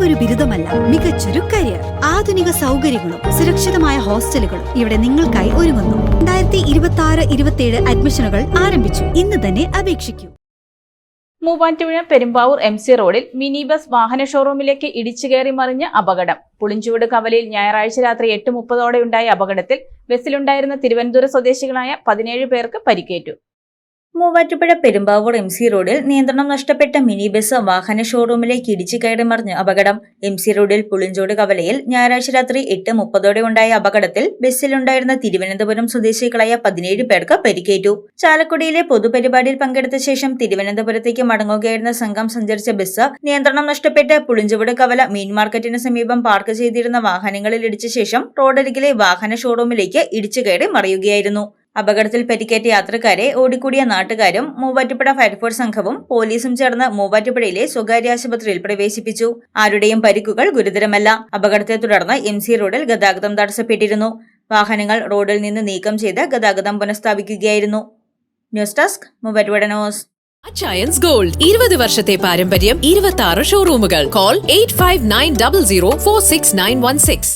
വെറുമൊരു ബിരുദമല്ല, മികച്ചൊരു കരിയർ. ആധുനിക സൗകര്യങ്ങളും സുരക്ഷിതമായ ഹോസ്റ്റലുകളും ഇവിടെ നിങ്ങൾക്കായി ഒരുങ്ങുന്നു. 2026-27 അഡ്മിഷനുകൾ ആരംഭിച്ചു. ഇന്ന് തന്നെ അപേക്ഷിക്കൂ. മൂവാറ്റുപുഴ പെരുമ്പാവൂർ MC റോഡിൽ മിനി ബസ് വാഹന ഷോറൂമിലേക്ക് ഇടിച്ചു കയറി മറിഞ്ഞ അപകടം. പുളിഞ്ചുവട് കവലയിൽ ഞായറാഴ്ച രാത്രി 8:30 ഉണ്ടായ അപകടത്തിൽ ബസ്സിലുണ്ടായിരുന്ന തിരുവനന്തപുരം സ്വദേശികളായ 17 പേർക്ക് പരിക്കേറ്റു. മൂവാറ്റുപുഴ പെരുമ്പാവൂർ MC റോഡിൽ നിയന്ത്രണം നഷ്ടപ്പെട്ട മിനി ബസ് വാഹന ഷോറൂമിലേക്ക് ഇടിച്ചു കയറി മറിഞ്ഞ അപകടം. MC റോഡിൽ പുളിഞ്ചോട് കവലയിൽ ഞായറാഴ്ച രാത്രി 8:30 ഉണ്ടായ അപകടത്തിൽ ബസ്സിലുണ്ടായിരുന്ന തിരുവനന്തപുരം സ്വദേശികളായ 17 പേർക്ക് പരിക്കേറ്റു. ചാലക്കുടിയിലെ പൊതുപരിപാടിയിൽ പങ്കെടുത്ത ശേഷം തിരുവനന്തപുരത്തേക്ക് മടങ്ങുകയായിരുന്ന സംഘം സഞ്ചരിച്ച ബസ് നിയന്ത്രണം നഷ്ടപ്പെട്ട് പുളിഞ്ചോട് കവല മീൻ മാർക്കറ്റിന് സമീപം പാർക്ക് ചെയ്തിരുന്ന വാഹനങ്ങളിൽ ഇടിച്ച ശേഷം റോഡരികിലെ വാഹന ഷോറൂമിലേക്ക് ഇടിച്ചു കയറി മറിയുകയായിരുന്നു. അപകടത്തിൽ പരിക്കേറ്റ യാത്രക്കാരെ ഓടിക്കൂടിയ നാട്ടുകാരും മൂവാറ്റുപുഴ ഫയർഫോഴ്സ് സംഘവും പോലീസും ചേർന്ന് മൂവാറ്റുപുഴയിലെ സ്വകാര്യ ആശുപത്രിയിൽ പ്രവേശിപ്പിച്ചു. ആരുടെയും പരിക്കുകൾ ഗുരുതരമല്ല. അപകടത്തെ തുടർന്ന് MC റോഡിൽ ഗതാഗതം തടസ്സപ്പെട്ടിരുന്നു. വാഹനങ്ങൾ റോഡിൽ നിന്ന് നീക്കം ചെയ്ത് ഗതാഗതം പുനഃസ്ഥാപിക്കുകയായിരുന്നു. News desk Muvattupuzha news. Achayans gold 20 വർഷത്തെ പാരമ്പര്യം, 26 ഷോറൂമുകൾ. കോൾ 8590046916.